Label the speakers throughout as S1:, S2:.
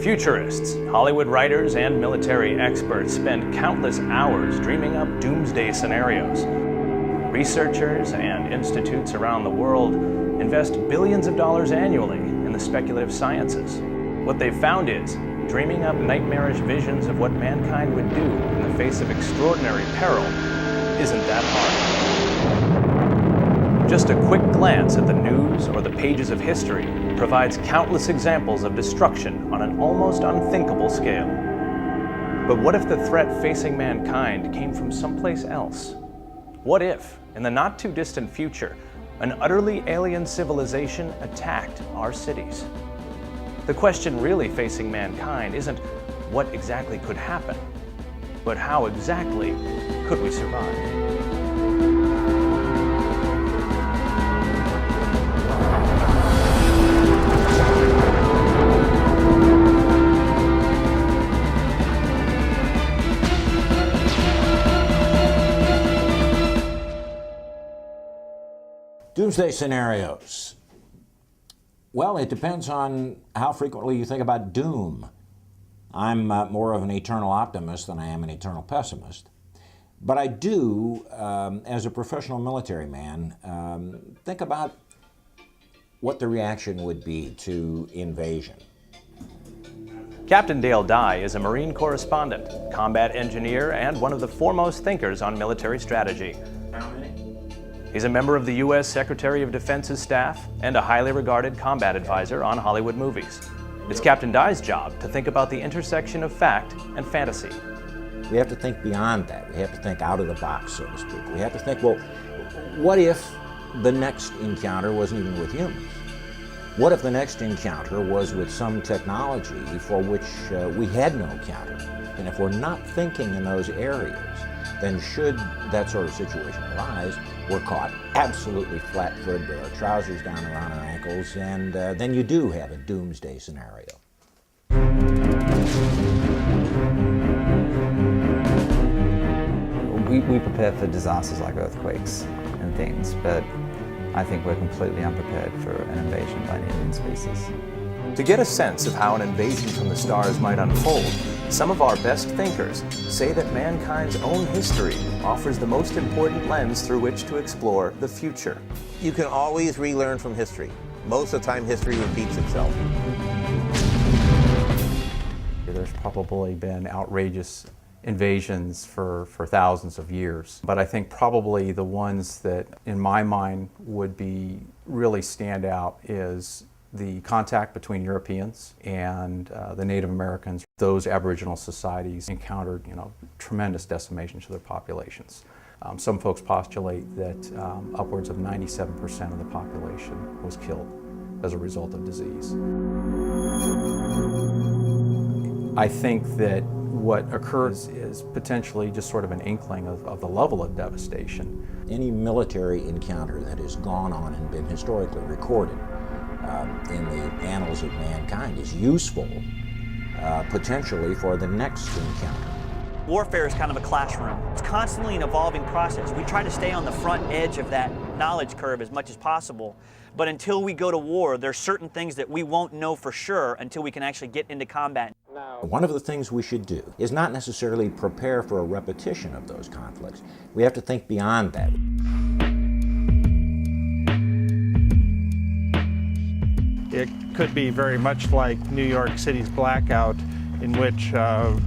S1: Futurists, Hollywood writers, and military experts spend countless hours dreaming up doomsday scenarios. Researchers and institutes around the world invest billions of dollars annually in the speculative sciences. What they've found is, dreaming up nightmarish visions of what mankind would do in the face of extraordinary peril isn't that hard. Just a quick glance at the news or the pages of history provides countless examples of destruction on an almost unthinkable scale. But what if the threat facing mankind came from someplace else? What if, in the not-too-distant future, an utterly alien civilization attacked our cities? The question really facing mankind isn't what exactly could happen, but how exactly could we survive?
S2: Doomsday scenarios. Well, it depends on how frequently you think about doom. I'm more of an eternal optimist than I am an eternal pessimist. But I do, as a professional military man, think about what the reaction would be to invasion.
S1: Captain Dale Dye is a Marine correspondent, combat engineer, and one of the foremost thinkers on military strategy. He's a member of the U.S. Secretary of Defense's staff and a highly regarded combat advisor on Hollywood movies. It's Captain Dye's job to think about the intersection of fact and fantasy.
S2: We have to think beyond that. We have to think out of the box, so to speak. We have to think, well, what if the next encounter wasn't even with humans? What if the next encounter was with some technology for which we had no counter? And if we're not thinking in those areas, then should that sort of situation arise, we're caught absolutely flat-footed with our trousers down around our ankles, and then you do have a doomsday scenario.
S3: We prepare for disasters like earthquakes and things, but I think we're completely unprepared for an invasion by an alien species.
S1: To get a sense of how an invasion from the stars might unfold, some of our best thinkers say that mankind's own history offers the most important lens through which to explore the future.
S4: You can always relearn from history. Most of the time, history repeats itself.
S5: There's probably been outrageous invasions for thousands of years, but I think probably the ones that, in my mind, would be really stand out is the contact between Europeans and the Native Americans. Those Aboriginal societies encountered, tremendous decimation to their populations. Some folks postulate that upwards of 97% of the population was killed as a result of disease. I think that what occurs is potentially just sort of an inkling of the level of devastation.
S2: Any military encounter that has gone on and been historically recorded in the annals of mankind is useful potentially for the next encounter.
S6: Warfare is kind of a classroom. It's constantly an evolving process. We try to stay on the front edge of that knowledge curve as much as possible, but until we go to war, there's certain things that we won't know for sure until we can actually get into combat.
S2: One of the things we should do is not necessarily prepare for a repetition of those conflicts. We have to think beyond that.
S7: It could be very much like New York City's blackout, in which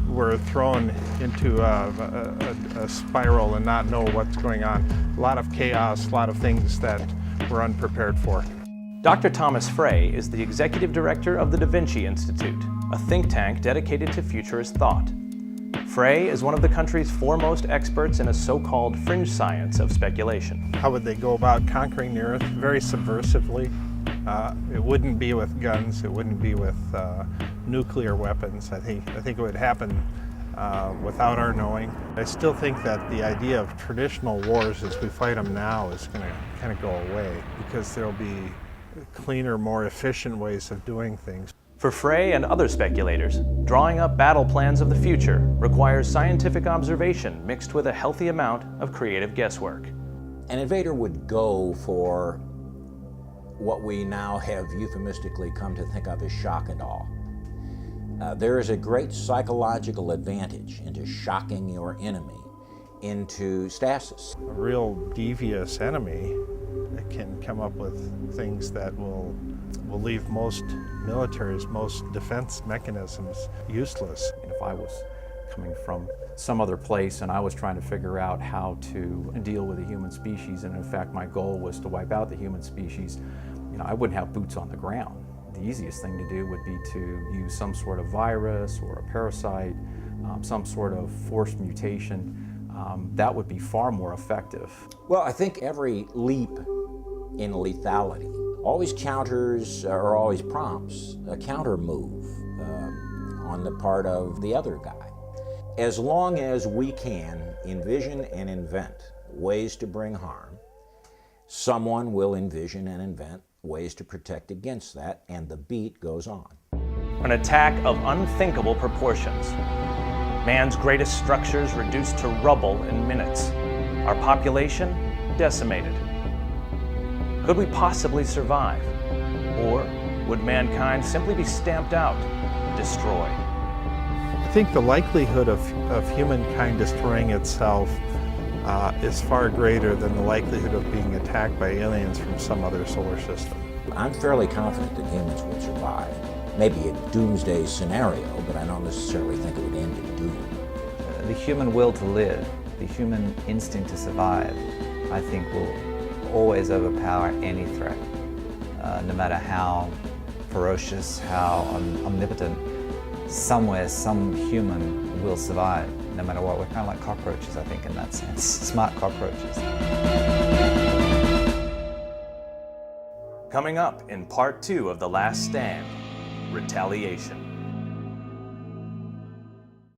S7: we're thrown into a spiral and not know what's going on. A lot of chaos, a lot of things that we're unprepared for.
S1: Dr. Thomas Frey is the executive director of the Da Vinci Institute, a think tank dedicated to futurist thought. Frey is one of the country's foremost experts in a so-called fringe science of speculation.
S7: How would they go about conquering the Earth? Very subversively. It wouldn't be with guns. It wouldn't be with nuclear weapons. I think it would happen without our knowing. I still think that the idea of traditional wars as we fight them now is going to kind of go away, because there'll be cleaner, more efficient ways of doing things.
S1: For Frey and other speculators, drawing up battle plans of the future requires scientific observation mixed with a healthy amount of creative guesswork.
S2: An invader would go for what we now have euphemistically come to think of as shock and awe. There is a great psychological advantage into shocking your enemy into stasis.
S7: A real devious enemy can come up with things that will leave most militaries, most defense mechanisms useless.
S5: And if I was coming from some other place and I was trying to figure out how to deal with the human species, and in fact my goal was to wipe out the human species, I wouldn't have boots on the ground. The easiest thing to do would be to use some sort of virus or a parasite, some sort of forced mutation. That would be far more effective.
S2: Well, I think every leap in lethality always counters or always prompts a counter move on the part of the other guy. As long as we can envision and invent ways to bring harm, someone will envision and invent ways to protect against that, and the beat goes on.
S1: An attack of unthinkable proportions. Man's greatest structures reduced to rubble in minutes. Our population decimated. Could we possibly survive? Or would mankind simply be stamped out, destroyed?
S7: I think the likelihood of humankind destroying itself is far greater than the likelihood of being attacked by aliens from some other solar system.
S2: I'm fairly confident that humans will survive. Maybe a doomsday scenario, but I don't necessarily think it would end in doom.
S3: The human will to live, the human instinct to survive, I think will always overpower any threat, no matter how ferocious, how omnipotent. Somewhere, some human will survive, no matter what. We're kind of like cockroaches, I think, in that sense. Smart cockroaches.
S1: Coming up in part 2 of The Last Stand, retaliation.